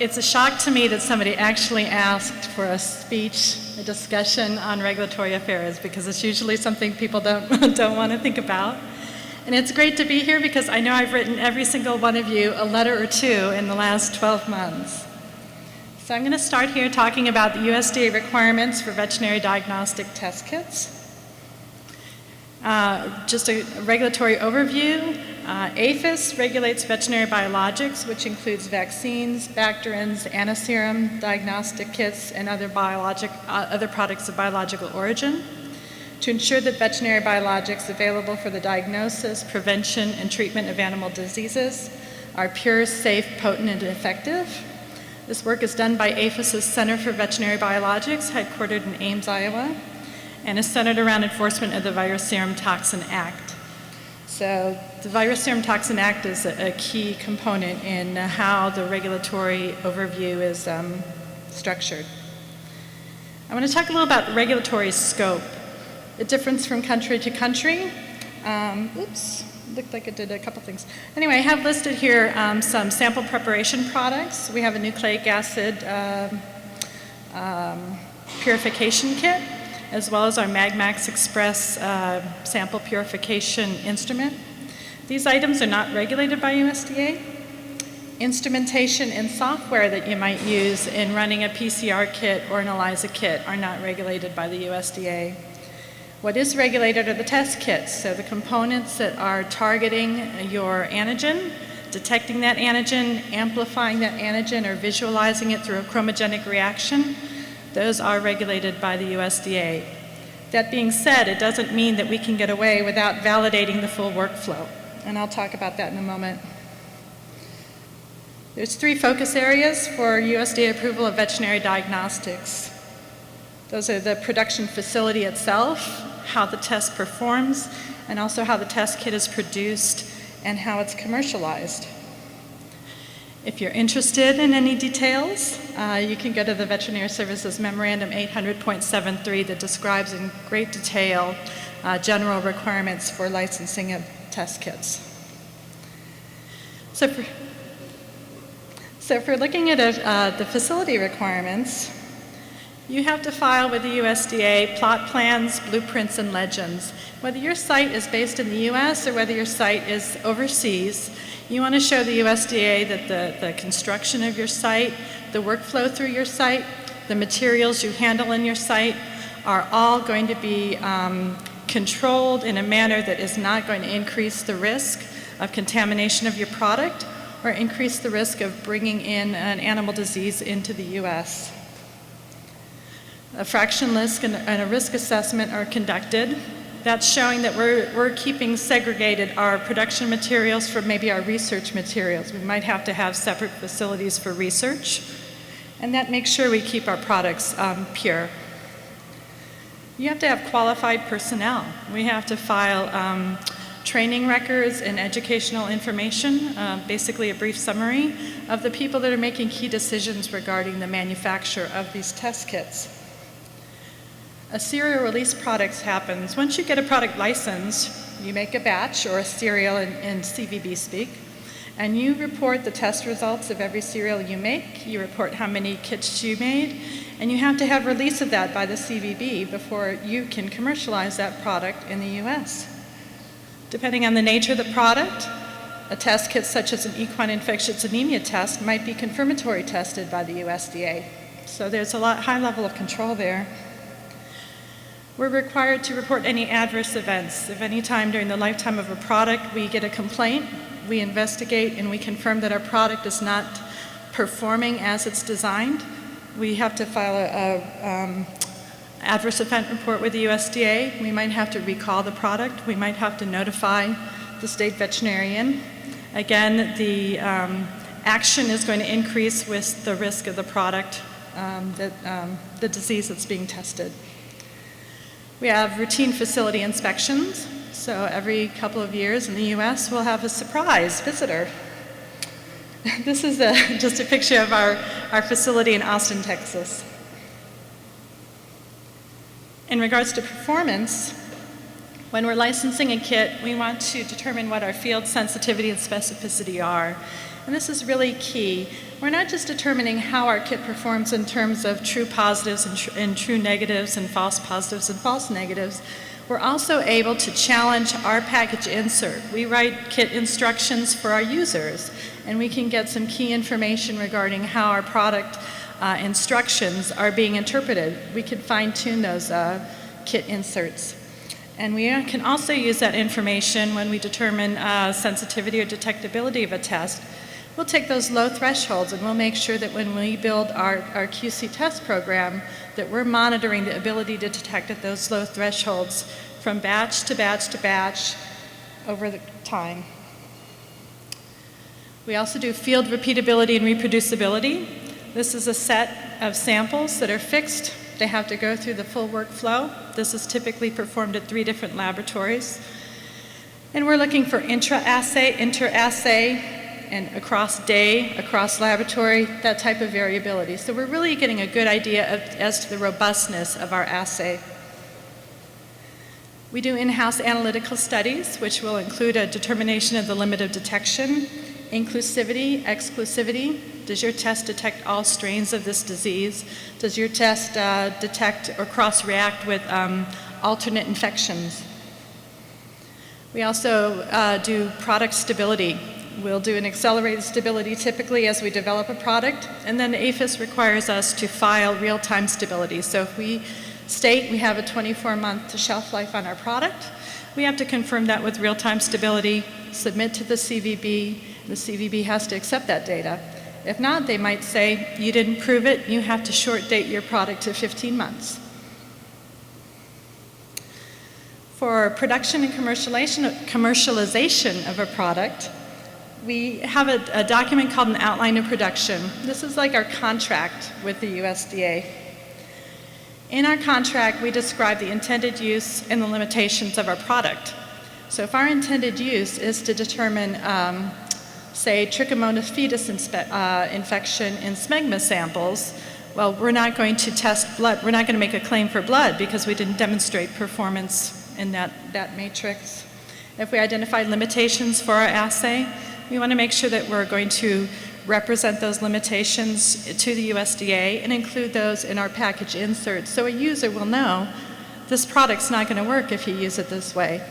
it's a shock to me that somebody actually asked for a speech, a discussion on regulatory affairs, because it's usually something people don't want to think about. And it's great to be here because I know I've written every single one of you a letter or two in the last 12 months. So I'm going to start here talking about the USDA requirements for veterinary diagnostic test kits. Just a regulatory overview. APHIS regulates veterinary biologics, which includes vaccines, bacterins, antiserum, diagnostic kits, and other products of biological origin, to ensure that veterinary biologics available for the diagnosis, prevention, and treatment of animal diseases are pure, safe, potent, and effective. This work is done by APHIS's Center for Veterinary Biologics, headquartered in Ames, Iowa, and is centered around enforcement of the Virus Serum Toxin Act. So the Virus Serum Toxin Act is a key component in how the regulatory overview is structured. I want to talk a little about regulatory scope. The difference from country to country. Looked like it did a couple things. Anyway, I have listed here some sample preparation products. We have a nucleic acid purification kit, as well as our MagMax Express sample purification instrument. These items are not regulated by USDA. Instrumentation and software that you might use in running a PCR kit or an ELISA kit are not regulated by the USDA. What is regulated are the test kits, so the components that are targeting your antigen, detecting that antigen, amplifying that antigen, or visualizing it through a chromogenic reaction. Those are regulated by the USDA. That being said, it doesn't mean that we can get away without validating the full workflow, and I'll talk about that in a moment. There's 3 focus areas for USDA approval of veterinary diagnostics. Those are the production facility itself, how the test performs, and also how the test kit is produced and how it's commercialized. If you're interested in any details, you can go to the Veterinary Services Memorandum 800.73 that describes in great detail general requirements for licensing of test kits. So if we're looking at the facility requirements, you have to file with the USDA plot plans, blueprints, and legends. Whether your site is based in the US or whether your site is overseas, you want to show the USDA that the construction of your site, the workflow through your site, the materials you handle in your site are all going to be controlled in a manner that is not going to increase the risk of contamination of your product or increase the risk of bringing in an animal disease into the US. A fraction risk and a risk assessment are conducted. That's showing that we're keeping segregated our production materials from maybe our research materials. We might have to have separate facilities for research, and that makes sure we keep our products pure. You have to have qualified personnel. We have to file training records and educational information, basically a brief summary of the people that are making key decisions regarding the manufacture of these test kits. A serial release product happens. Once you get a product license, you make a batch or a serial in CVB speak, and you report the test results of every serial you make. You report how many kits you made, and you have to have release of that by the CVB before you can commercialize that product in the US. Depending on the nature of the product, a test kit such as an equine infectious anemia test might be confirmatory tested by the USDA. So there's a high level of control there. We're required to report any adverse events. If any time during the lifetime of a product we get a complaint, we investigate and we confirm that our product is not performing as it's designed, we have to file a adverse event report with the USDA. We might have to recall the product. We might have to notify the state veterinarian. Again, the action is going to increase with the risk of the product, the disease that's being tested. We have routine facility inspections. So every couple of years in the US, we'll have a surprise visitor. This is just a picture of our facility in Austin, Texas. In regards to performance, When we're licensing a kit, we want to determine what our field sensitivity and specificity are. And this is really key. We're not just determining how our kit performs in terms of true positives and true negatives and false positives and false negatives. We're also able to challenge our package insert. We write kit instructions for our users, and we can get some key information regarding how our product instructions are being interpreted. We can fine-tune those kit inserts. And we can also use that information when we determine sensitivity or detectability of a test. We'll take those low thresholds and we'll make sure that when we build our QC test program, that we're monitoring the ability to detect at those low thresholds from batch to batch to batch over the time. We also do field repeatability and reproducibility. This is a set of samples that are fixed. They have to go through the full workflow. This is typically performed at 3 different laboratories. And we're looking for intra-assay, inter-assay, and across day, across laboratory, that type of variability. So we're really getting a good idea as to the robustness of our assay. We do in-house analytical studies, which will include a determination of the limit of detection, inclusivity, exclusivity. Does your test detect all strains of this disease? Does your test detect or cross-react with alternate infections? We also do product stability. We'll do an accelerated stability typically as we develop a product, and then APHIS requires us to file real-time stability. So if we state we have a 24-month shelf life on our product, we have to confirm that with real-time stability, submit to the CVB, the CVB has to accept that data. If not, they might say, you didn't prove it, you have to short date your product to 15 months. For production and commercialization of a product, we have a document called an outline of production. This is like our contract with the USDA. In our contract, we describe the intended use and the limitations of our product. So if our intended use is to determine, say, Trichomonas fetus infection in smegma samples, well, we're not going to test blood. We're not going to make a claim for blood because we didn't demonstrate performance in that matrix. If we identify limitations for our assay, we want to make sure that we're going to represent those limitations to the USDA and include those in our package insert so a user will know this product's not going to work if you use it this way.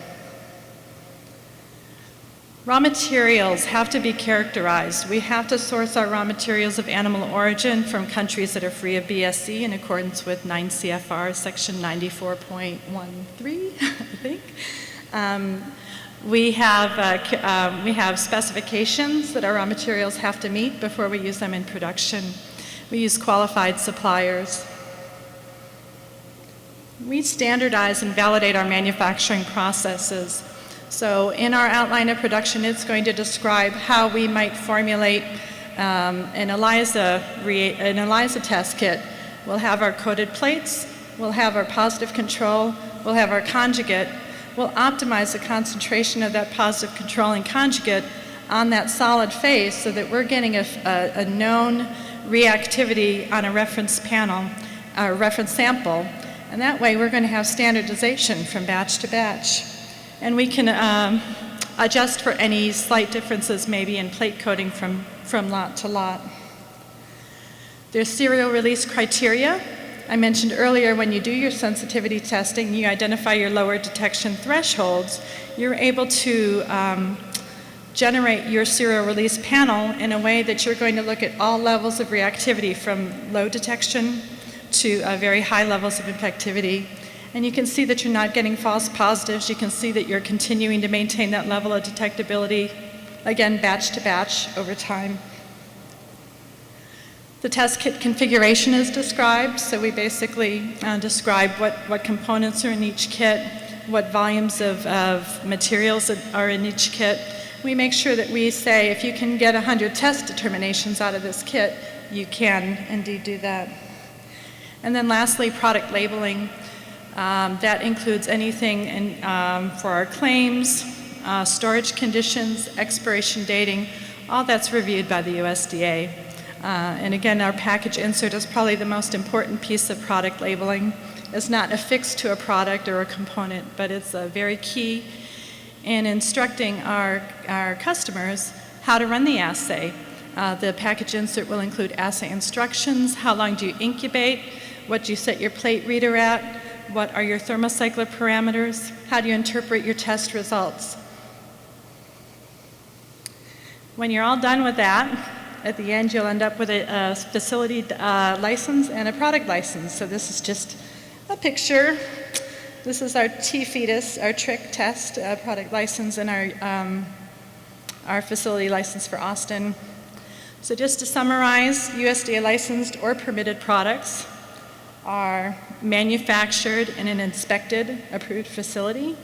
Raw materials have to be characterized. We have to source our raw materials of animal origin from countries that are free of BSE in accordance with 9 CFR section 94.13, I think. We have specifications that our raw materials have to meet before we use them in production. We use qualified suppliers. We standardize and validate our manufacturing processes. So in our outline of production, it's going to describe how we might formulate an ELISA test kit. We'll have our coated plates, we'll have our positive control, we'll have our conjugate. We'll optimize the concentration of that positive control and conjugate on that solid phase so that we're getting a known reactivity on a reference panel, a reference sample. And that way we're going to have standardization from batch to batch. And we can adjust for any slight differences maybe in plate coating from lot to lot. There's serial release criteria. I mentioned earlier when you do your sensitivity testing, you identify your lower detection thresholds, you're able to generate your serial release panel in a way that you're going to look at all levels of reactivity from low detection to very high levels of infectivity. And you can see that you're not getting false positives. You can see that you're continuing to maintain that level of detectability, again, batch to batch over time. The test kit configuration is described, so we basically describe what components are in each kit, what volumes of materials are in each kit. We make sure that we say if you can get 100 test determinations out of this kit, you can indeed do that. And then lastly, product labeling. That includes anything for our claims, storage conditions, expiration dating, all that's reviewed by the USDA. And again, our package insert is probably the most important piece of product labeling. It's not affixed to a product or a component, but it's very key in instructing our customers how to run the assay. The package insert will include assay instructions. How long do you incubate? What do you set your plate reader at? What are your thermocycler parameters? How do you interpret your test results? When you're all done with that, at the end you'll end up with a facility license and a product license. So this is just a picture. This is our T-fetus, our trick test product license, and our facility license for Austin. So just to summarize, USDA licensed or permitted products are manufactured in an inspected, approved facility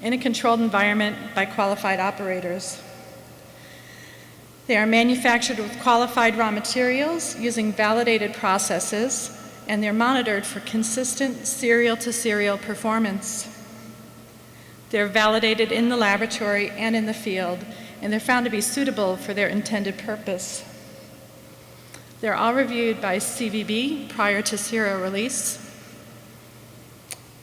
in a controlled environment by qualified operators. They are manufactured with qualified raw materials using validated processes, and they're monitored for consistent serial-to-serial performance. They're validated in the laboratory and in the field, and they're found to be suitable for their intended purpose. They're all reviewed by CVB prior to serial release.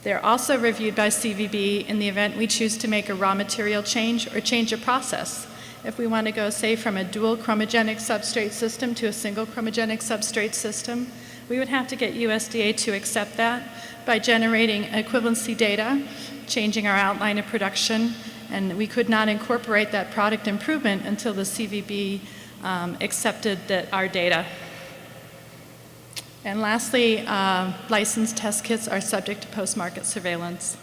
They're also reviewed by CVB in the event we choose to make a raw material change or change a process. If we want to go, say, from a dual chromogenic substrate system to a single chromogenic substrate system, we would have to get USDA to accept that by generating equivalency data, changing our outline of production, and we could not incorporate that product improvement until the CVB accepted our data. And lastly, licensed test kits are subject to post-market surveillance.